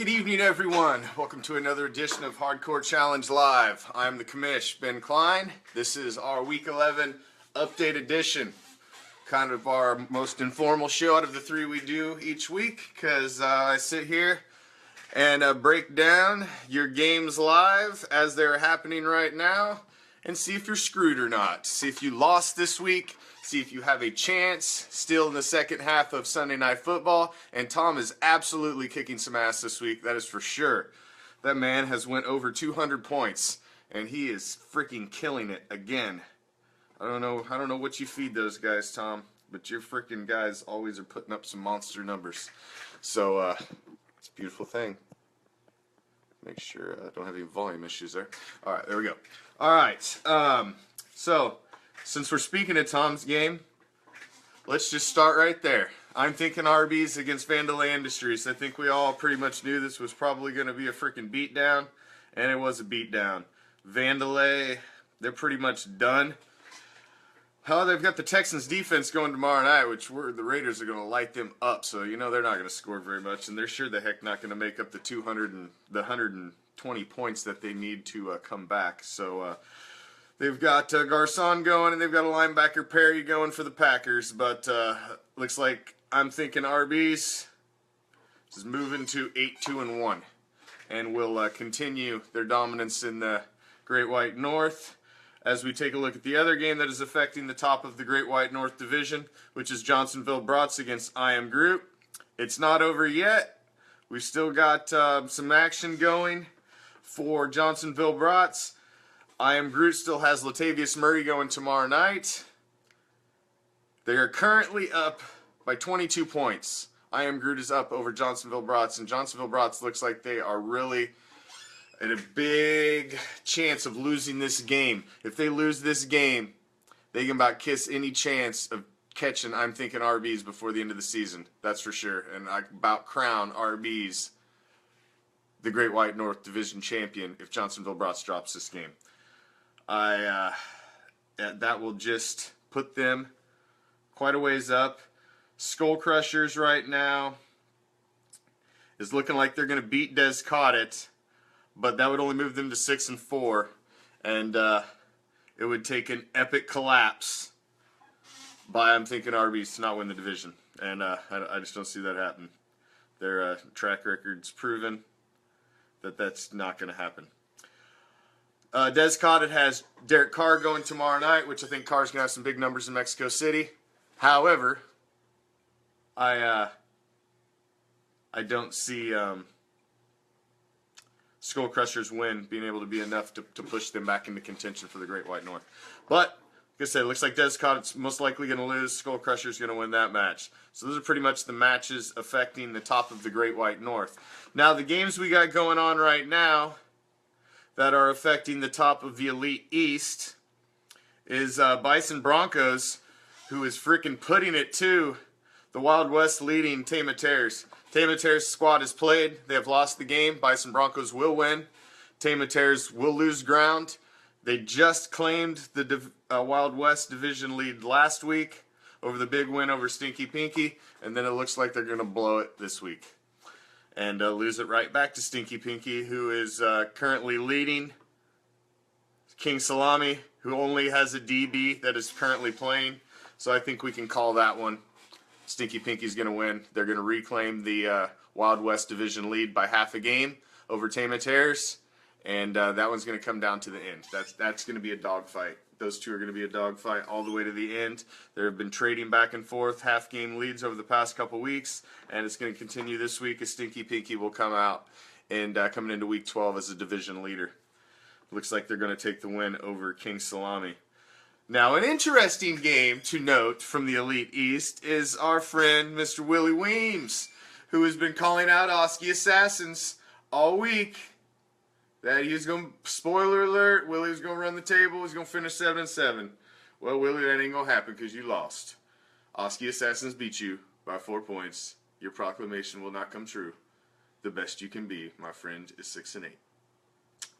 Good evening, everyone. Welcome to another edition of Hardcore Challenge Live. I'm the commish, Ben Klein. This is our Week 11 update edition. Kind of our most informal show out of the three we do each week, because I sit here and break down your games live as they're happening right now and see if you're screwed or not. See if you lost this week. See if you have a chance still in the second half of Sunday Night Football. And Tom is absolutely kicking some ass this week. That is for sure. That man has went over 200 points, and he is freaking killing it again. I don't know what you feed those guys, Tom, but your freaking guys always are putting up some monster numbers. So it's a beautiful thing. Make sure I don't have any volume issues there. All right, there we go. All right, so since we're speaking of Tom's game, let's just start right there. I'm thinking RBs against Vandelay Industries. I think we all pretty much knew this was probably going to be a freaking beatdown, and it was a beatdown. Vandelay, they're pretty much done. Hell, they've got the Texans defense going tomorrow night, which the Raiders are going to light them up, so you know they're not going to score very much, and they're sure the heck not going to make up the 120 points that they need to come back. So they've got Garcon going, and they've got a linebacker Perry going for the Packers, but looks like I'm thinking RBs is moving to 8-2-1, and will continue their dominance in the Great White North. As we take a look at the other game that is affecting the top of the Great White North Division, which is Johnsonville Brats against I Am Groot. It's not over yet. We've still got some action going for Johnsonville Brats. I Am Groot still has Latavius Murray going tomorrow night. They are currently up by 22 points. I Am Groot is up over Johnsonville Brats, and Johnsonville Brats looks like they are really at a big chance of losing this game. If they lose this game, they can about kiss any chance of catching, I'm thinking, RBs before the end of the season. That's for sure. And I about crown RBs the Great White North Division champion if Johnsonville Brats drops this game. That will just put them quite a ways up. Skull Crushers right now is looking like they're going to beat Des Caudet, but that would only move them to 6-4, and it would take an epic collapse by, I'm thinking, RBs to not win the division, and I just don't see that happen. Their track record's proven that that's not going to happen. Des Caudet has Derek Carr going tomorrow night, which I think Carr's going to have some big numbers in Mexico City. However, I don't see Skull Crushers win being able to be enough to push them back into contention for the Great White North. But, like I said, it looks like Des Caudet's most likely going to lose. Skull Crushers going to win that match. So those are pretty much the matches affecting the top of the Great White North. Now, the games we got going on right now that are affecting the top of the Elite East is Bison Broncos, who is freaking putting it to the Wild West leading Tama Terrors. Tama Terrors squad has played. They have lost the game. Bison Broncos will win. Tama Terrors will lose ground. They just claimed the Wild West division lead last week over the big win over Stinky Pinky, and then it looks like they're going to blow it this week and lose it right back to Stinky Pinky, who is currently leading. King Salami, who only has a DB that is currently playing, so I think we can call that one. Stinky Pinky's going to win. They're going to reclaim the Wild West division lead by half a game over Tama Terrors, and that one's going to come down to the end. That's going to be a dogfight. Those two are going to be a dogfight all the way to the end. They have been trading back and forth half-game leads over the past couple weeks, and it's going to continue this week as Stinky Pinky will come out and coming into Week 12 as a division leader. Looks like they're going to take the win over King Salami. Now, an interesting game to note from the Elite East is our friend Mr. Willie Weems, who has been calling out Oski Assassins all week. That he was going to, spoiler alert, Willie was going to run the table, he's going to finish 7-7. Well, Willie, that ain't going to happen because you lost. Oski Assassins beat you by 4 points. Your proclamation will not come true. The best you can be, my friend, is 6-8.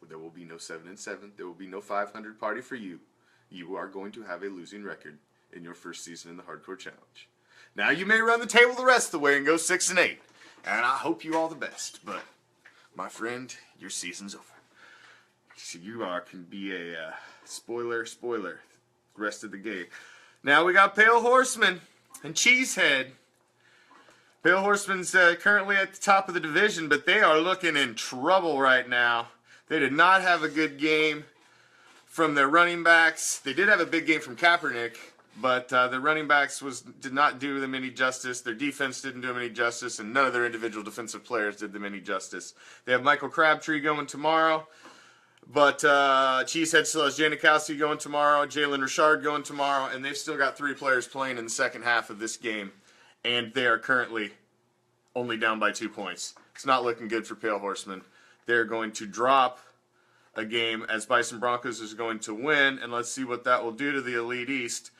There will be no 7-7. There will be no 500 party for you. You are going to have a losing record in your first season in the Hardcore Challenge. Now, you may run the table the rest of the way and go 6-8. And I hope you all the best, but my friend, your season's over. So you can be a spoiler, the rest of the game. Now we got Pale Horseman and Cheesehead. Pale Horseman's currently at the top of the division, but they are looking in trouble right now. They did not have a good game from their running backs. They did have a big game from Kaepernick, but the running backs did not do them any justice. Their defense didn't do them any justice, and none of their individual defensive players did them any justice. They have Michael Crabtree going tomorrow, but Cheesehead still has Janikowski going tomorrow, Jalen Richard going tomorrow, and they've still got 3 players playing in the second half of this game, and they are currently only down by 2 points. It's not looking good for Pale Horseman. They're going to drop a game as Bison Broncos is going to win, and let's see what that will do to the Elite East.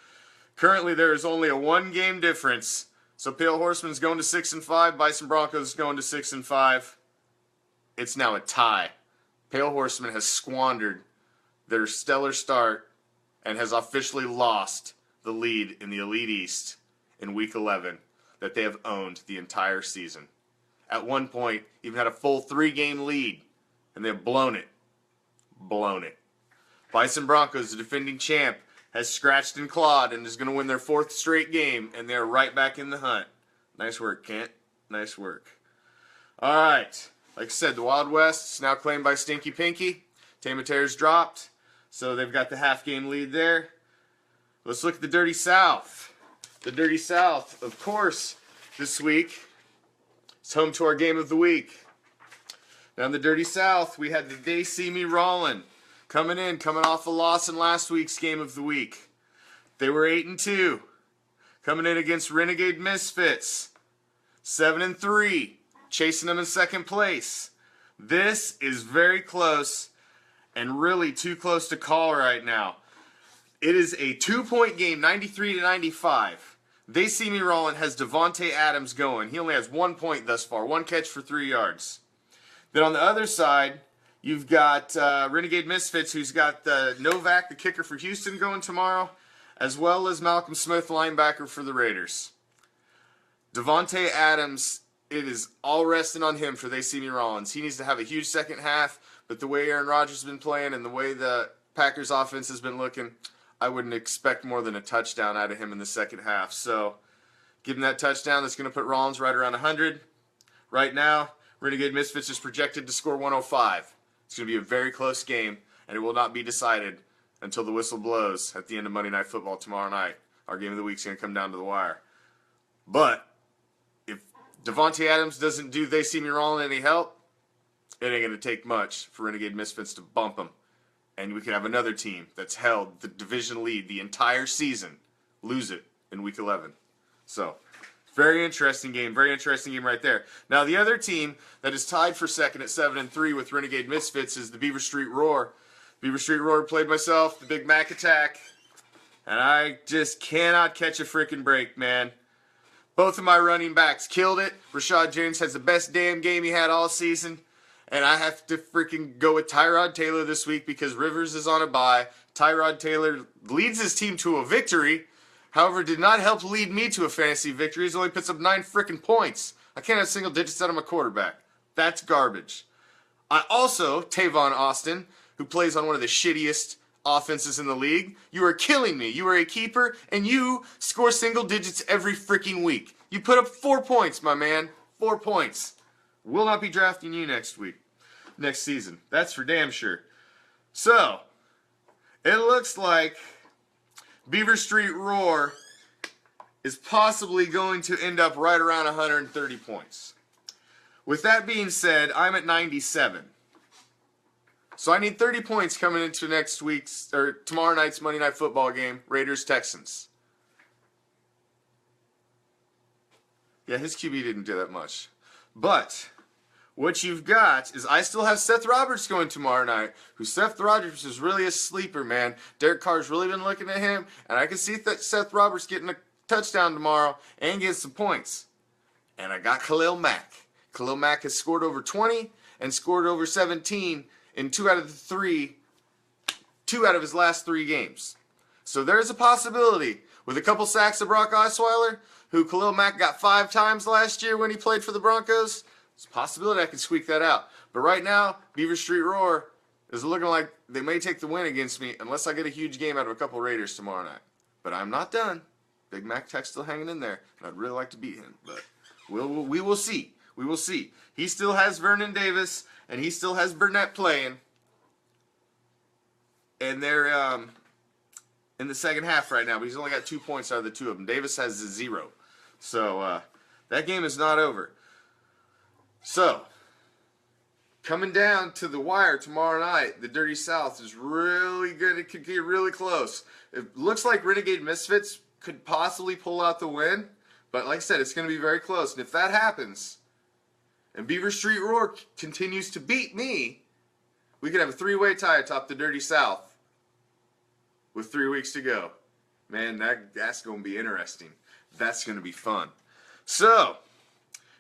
Currently, there is only a 1-game difference. So Pale Horseman's going to 6-5. Bison Broncos is going to 6-5. It's now a tie. Pale Horseman has squandered their stellar start and has officially lost the lead in the Elite East in Week 11 that they have owned the entire season. At one point, even had a full 3-game lead, and they've blown it. Bison Broncos, the defending champ, has scratched and clawed and is going to win their 4th straight game, and they're right back in the hunt. Nice work, Kent. Nice work. All right. Like I said, the Wild West is now claimed by Stinky Pinky. Tamatere's dropped, so they've got the half-game lead there. Let's look at the Dirty South. The Dirty South, of course, this week is home to our game of the week. Now in the Dirty South, we had the They See Me Rollin' coming off a loss in last week's game of the week. They were 8-2, coming in against Renegade Misfits, 7-3, chasing them in second place. This is very close and really too close to call right now. It is a 2-point game, 93-95. They See Me Rollin' has Devontae Adams going. He only has 1 point thus far, 1 catch for 3 yards. Then on the other side, you've got Renegade Misfits, who's got Novak, the kicker for Houston, going tomorrow, as well as Malcolm Smith, linebacker for the Raiders. Devontae Adams, it is all resting on him for They See Me Rollins. He needs to have a huge second half, but the way Aaron Rodgers has been playing and the way the Packers offense has been looking, I wouldn't expect more than a touchdown out of him in the second half. So give him that touchdown. That's going to put Rollins right around 100. Right now, Renegade Misfits is projected to score 105. It's going to be a very close game, and it will not be decided until the whistle blows at the end of Monday Night Football tomorrow night. Our game of the week is going to come down to the wire. But if Devontae Adams doesn't do They See Me Rollin' any help, it ain't going to take much for Renegade Misfits to bump them. And we can have another team that's held the division lead the entire season lose it in Week 11. So, very interesting game right there. Now, the other team that is tied for second at 7-3 with Renegade Misfits is the Beaver Street Roar. Beaver Street Roar played myself, the Big Mac Attack, and I just cannot catch a freaking break, man. Both of my running backs killed it. Rashad James has the best damn game he had all season. And I have to freaking go with Tyrod Taylor this week because Rivers is on a bye. Tyrod Taylor leads his team to a victory. However, did not help lead me to a fantasy victory. He only puts up 9 freaking points. I can't have single digits out of my quarterback. That's garbage. I also, Tavon Austin, who plays on one of the shittiest offenses in the league. You are killing me. You are a keeper, and you score single digits every freaking week. You put up 4 points, my man. 4 points. Will not be drafting you next season. That's for damn sure. So, it looks like Beaver Street Roar is possibly going to end up right around 130 points. With that being said, I'm at 97. So I need 30 points coming into tomorrow night's Monday Night Football game, Raiders-Texans. Yeah, his QB didn't do that much. But what you've got is I still have Seth Roberts going tomorrow night, who Seth Roberts is really a sleeper, man. Derek Carr's really been looking at him, and I can see that Seth Roberts getting a touchdown tomorrow and getting some points. And I got Khalil Mack. Khalil Mack has scored over 20 and scored over 17 in 2 out of his last 3 games. So there's a possibility with a couple sacks of Brock Osweiler, who Khalil Mack got 5 times last year when he played for the Broncos. There's a possibility I can squeak that out. But right now, Beaver Street Roar is looking like they may take the win against me unless I get a huge game out of a couple Raiders tomorrow night. But I'm not done. Big Mac Tech's still hanging in there, and I'd really like to beat him. But we will see. We will see. He still has Vernon Davis, and he still has Burnett playing. And they're in the second half right now, but he's only got 2 points out of the two of them. Davis has a 0. So that game is not over. So, coming down to the wire tomorrow night, the Dirty South is really good. It could get really close. It looks like Renegade Misfits could possibly pull out the win. But like I said, it's going to be very close. And if that happens, and Beaver Street Roar continues to beat me, we could have a 3-way tie atop the Dirty South with 3 weeks to go. Man, that's going to be interesting. That's going to be fun. So,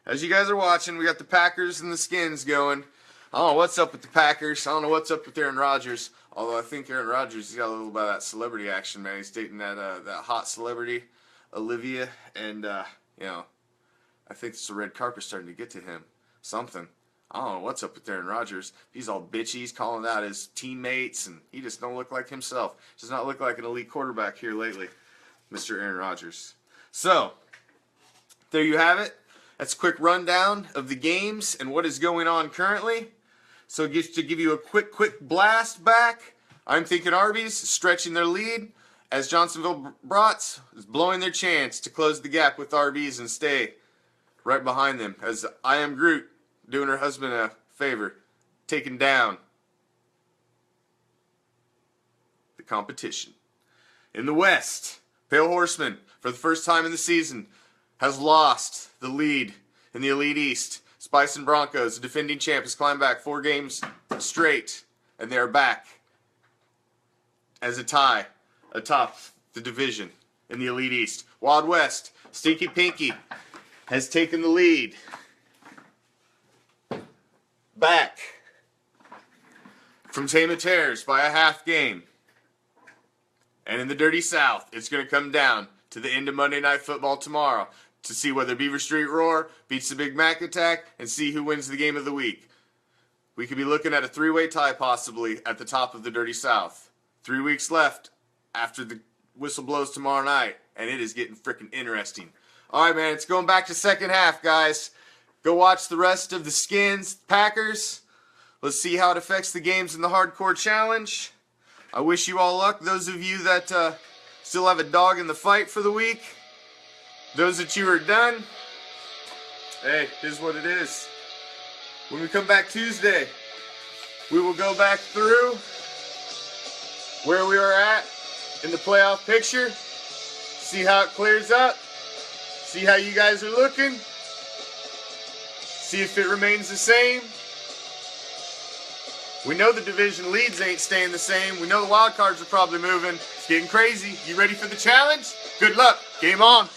as you guys are watching, we got the Packers and the Skins going. I don't know what's up with the Packers. I don't know what's up with Aaron Rodgers. Although I think Aaron Rodgers, he's got a little bit of that celebrity action, man. He's dating that hot celebrity, Olivia. And, you know, I think it's the red carpet starting to get to him. Something. I don't know what's up with Aaron Rodgers. He's all bitchy. He's calling out his teammates, and he just don't look like himself. Does not look like an elite quarterback here lately, Mr. Aaron Rodgers. So, there you have it. That's a quick rundown of the games and what is going on currently. So just to give you a quick blast back, I'm thinking Arby's stretching their lead as Johnsonville Brats is blowing their chance to close the gap with Arby's and stay right behind them, as I Am Groot doing her husband a favor, taking down the competition. In the West, Pale Horseman, for the first time in the season, has lost the lead in the Elite East. Spice and Broncos, the defending champ, has climbed back 4 games straight, and they are back as a tie atop the division in the Elite East. Wild West, Stinky Pinky has taken the lead back from Tama Terrors by a half game. And in the Dirty South, it's going to come down to the end of Monday Night Football tomorrow to see whether Beaver Street Roar beats the Big Mac Attack and see who wins the game of the week. We could be looking at a 3-way tie possibly at the top of the Dirty South. 3 weeks left after the whistle blows tomorrow night, and it is getting freaking interesting. All right, man, it's going back to second half, guys. Go watch the rest of the Skins Packers. Let's see how it affects the games in the Hardcore Challenge. I wish you all luck. Those of you that still have a dog in the fight for the week. Those that you are done, hey, here's what it is. When we come back Tuesday, we will go back through where we are at in the playoff picture, see how it clears up, see how you guys are looking, see if it remains the same. We know the division leads ain't staying the same. We know the wild cards are probably moving. It's getting crazy. You ready for the challenge? Good luck. Game on.